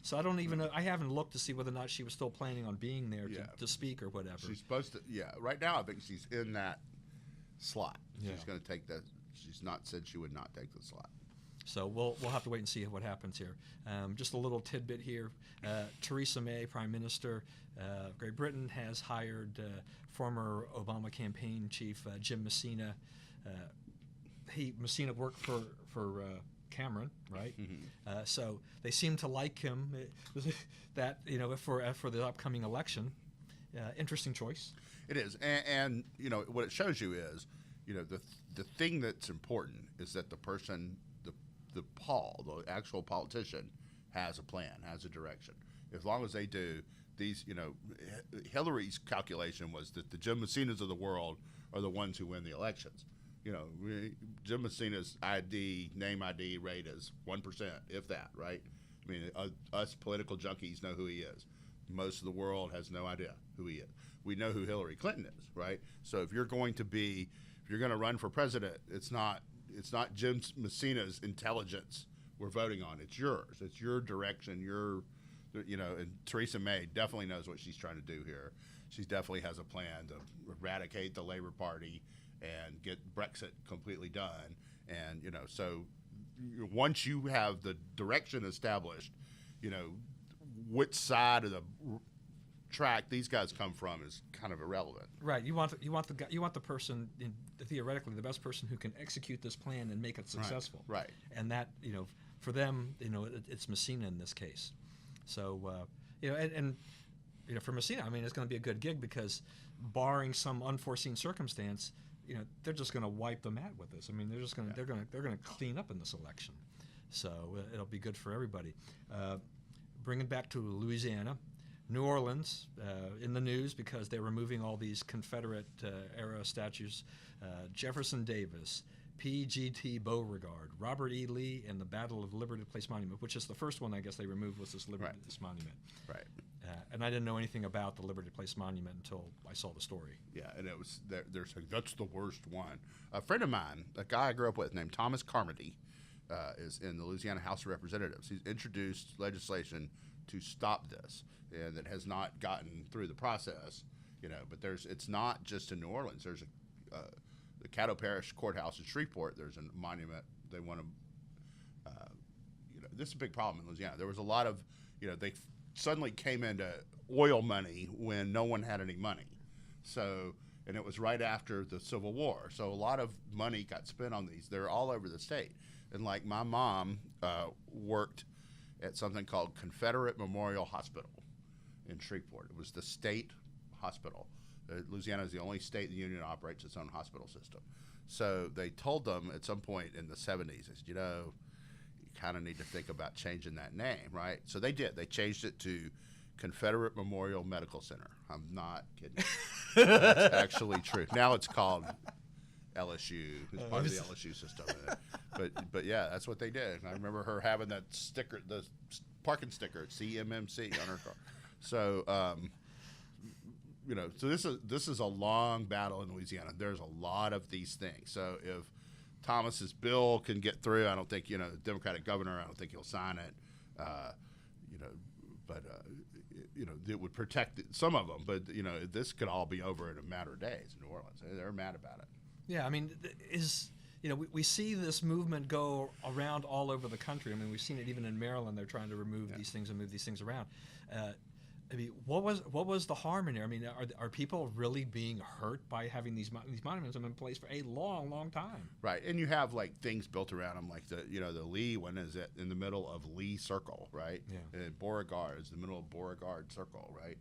So I don't even know. I haven't looked to see whether or not she was still planning on being there to speak or whatever. She's supposed to. Yeah. Right now, I think she's in that slot. Yeah. She's going to take that. She's not said she would not take the slot. So we'll have to wait and see what happens here. Just a little tidbit here. Theresa May, Prime Minister, Great Britain, has hired former Obama campaign chief Jim Messina. Messina worked for Cameron, right? Mm-hmm. So they seem to like him. For the upcoming election, interesting choice. It is, and what it shows you is, the thing that's important is that the person, the actual politician, has a plan, has a direction. As long as they do, these, Hillary's calculation was that the Jim Messinas of the world are the ones who win the elections. Jim Messina's name ID rate is 1%, if that, right? I mean, us political junkies know who he is. Most of the world has no idea who he is. We know who Hillary Clinton is, right? So if you're going to run for president, it's not Jim Messina's intelligence we're voting on. It's yours. It's your direction. And Theresa May definitely knows what she's trying to do here. She definitely has a plan to eradicate the Labour Party and get Brexit completely done. And, so once you have the direction established, which side of the track these guys come from is kind of irrelevant. Right. You want the person, theoretically, the best person who can execute this plan and make it successful. Right. And that, for them, it's Messina in this case. So and for Messina, I mean, it's going to be a good gig because, barring some unforeseen circumstance, they're just going to wipe the mat with this. I mean, they're going to clean up in this election. So it'll be good for everybody. Bringing back to Louisiana, New Orleans in the news because they're removing all these Confederate era statues. Jefferson Davis, P.G.T. Beauregard, Robert E. Lee, and the Battle of Liberty Place Monument, which is the first one I guess they removed, was this Liberty Place Monument. Right. And I didn't know anything about the Liberty Place Monument until I saw the story. Yeah, and it was they're saying that's the worst one. A friend of mine, a guy I grew up with named Thomas Carmody, is in the Louisiana House of Representatives. He's introduced legislation to stop this, and it has not gotten through the process. But it's not just in New Orleans. There's the Caddo Parish Courthouse in Shreveport. There's a monument they want to. This is a big problem in Louisiana. There was a lot of they suddenly came into oil money when no one had any money. So, and it was right after the Civil War. So a lot of money got spent on these. They're all over the state. And like my mom worked at something called Confederate Memorial Hospital in Shreveport. It was the state hospital. Louisiana is the only state in the union that operates its own hospital system. So they told them at some point in the 70s, they said, you kind of need to think about changing that name, right? So they did. They changed it to Confederate Memorial Medical Center. I'm not kidding. That's actually true. Now it's called LSU. It's part of the LSU system. But yeah, that's what they did. And I remember her having that sticker, the parking sticker, CMMC on her car. So, so this is a long battle in Louisiana. There's a lot of these things. So if Thomas's bill can get through, I don't think the Democratic governor, I don't think he'll sign it. It would protect some of them, but this could all be over in a matter of days in New Orleans. They're mad about it. Yeah, I mean, we see this movement go around all over the country. I mean, we've seen it even in Maryland. They're trying to remove these things and move these things around. I mean, what was the harm in there? I mean, are people really being hurt by having these monuments in place for a long, long time? Right, and you have like things built around them, like the Lee one is in the middle of Lee Circle, right? Yeah. And Beauregard is the middle of Beauregard Circle, right?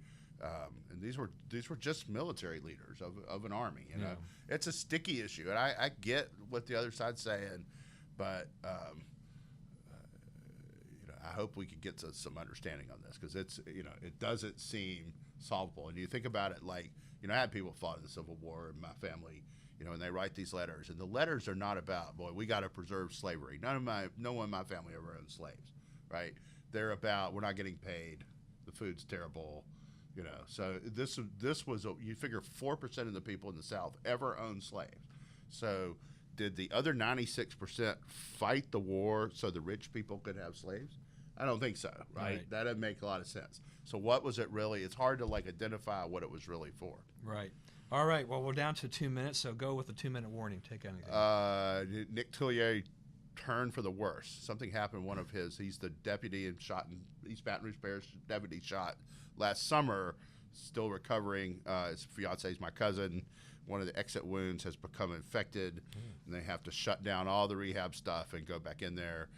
And these were just military leaders of an army. It's a sticky issue, and I get what the other side's saying, but. I hope we can get to some understanding on this because it's it doesn't seem solvable. And you think about it like I had people fought in the Civil War in my family, and they write these letters, and the letters are not about we got to preserve slavery. No one in my family ever owned slaves, right? They're about we're not getting paid, the food's terrible, So this was you figure 4% of the people in the South ever owned slaves, so. Did the other 96% fight the war so the rich people could have slaves? I don't think so, right? That doesn't make a lot of sense. So what was it really? It's hard to identify what it was really for. Right. All right. Well, we're down to 2 minutes, so go with the 2-minute warning. Take anything. Nick Tillier turned for the worse. Something happened. He's the deputy and shot in East Baton Rouge Parish deputy shot last summer. Still recovering. His fiance is my cousin. One of the exit wounds has become infected, and they have to shut down all the rehab stuff and go back in there.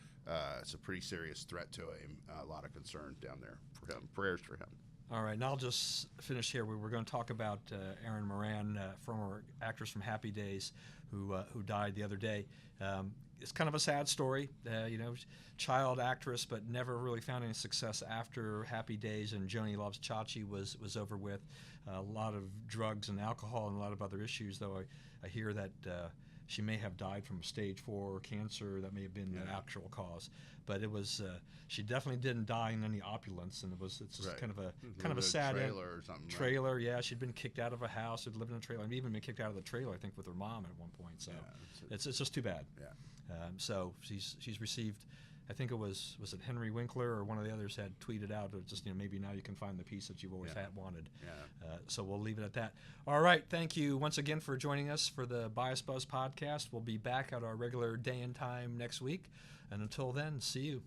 It's a pretty serious threat to him. A lot of concern down there for him. Prayers for him. All right, and I'll just finish here. We were going to talk about Erin Moran, former actress from Happy Days, who died the other day. It's kind of a sad story, child actress, but never really found any success after Happy Days and Joni Loves Chachi was over with. A lot of drugs and alcohol and a lot of other issues, though I hear that she may have died from stage 4 cancer. That may have been the actual cause, but it was she definitely didn't die in any opulence, and it's just kind of a sad trailer or something. Trailer, right? Yeah, she'd been kicked out of a house, had lived in a trailer, and even been kicked out of the trailer, I think, with her mom at one point. So it's just too bad. Yeah. So she's received. I think it was it Henry Winkler or one of the others had tweeted out just maybe now you can find the piece that you've always wanted. Yeah. So we'll leave it at that. All right, thank you once again for joining us for the Bias Buzz podcast. We'll be back at our regular day and time next week, and until then, see you.